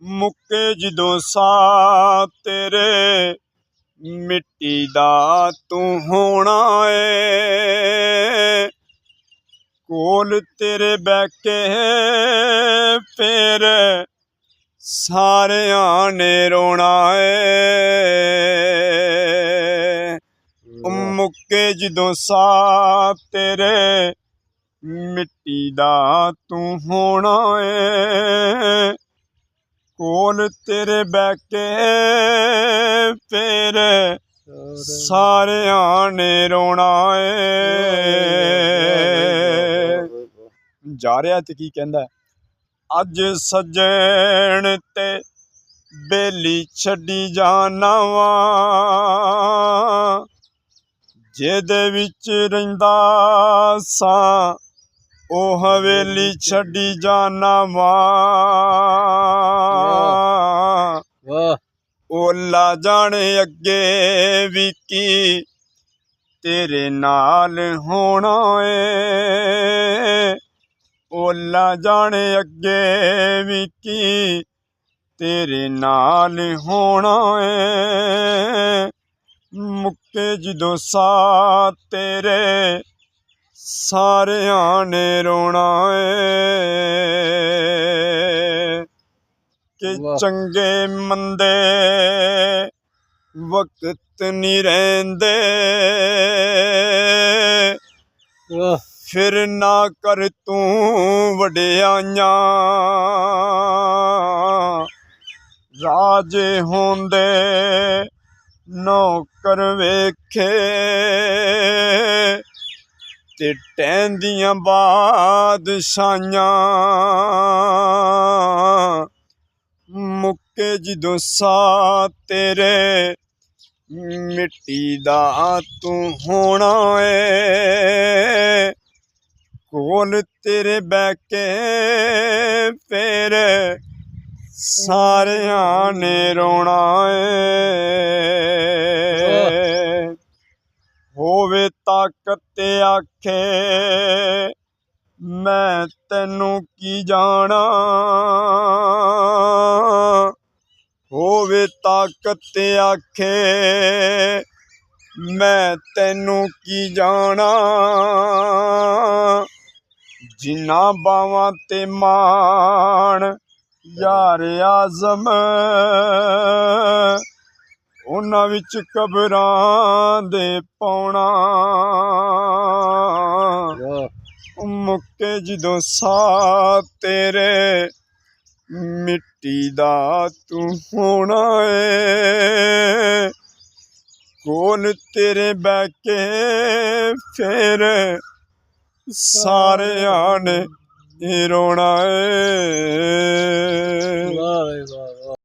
मुक्के जदों सा तेरे मिट्टी दा तू होना है। कोल तेरे बैके फिर सारियां ने रोना है। मुक्के जदों सा तेरे मिट्टी दा तू होना है। कोल तेरे बैके फिर सारियां ने रोना है। जा रहा ते की कहंदा अज सजण ते बेली छड्डी जाना वा जेदे विच रहिंदा सा ओ हवेली छड्डी जाना वा। ओला जाने अगे भी की तेरे नाल होना है। ओला जाने अगे भी की तेरे नाल होना है। मुक्के जदों सा तेरे सारियां ने रोना है। कि चंगे मंदे वक्त नहीं रहिंदे फिर ना कर तू वड्याइयां। राजे होंदे नौकर वेखे ते टहंदियां बादशाहियां। मुक्के जदों सा तेरे मिट्टी दा तू होना है। कोल तेरे बैके फिर सारियां ने रोना है। होवे ताकत ते आखे मैं तैनू की जाना। होवे ताकत ते आखे मैं तैनू की जाना। जिन्ना बावां ते मान यार आज़म उन्हां विच कबरां दे पौना। मुक्के जदों सा तेरे मिट्टी दा तू होना है। कोल तेरे बैके फिर सारियां ने रोना है।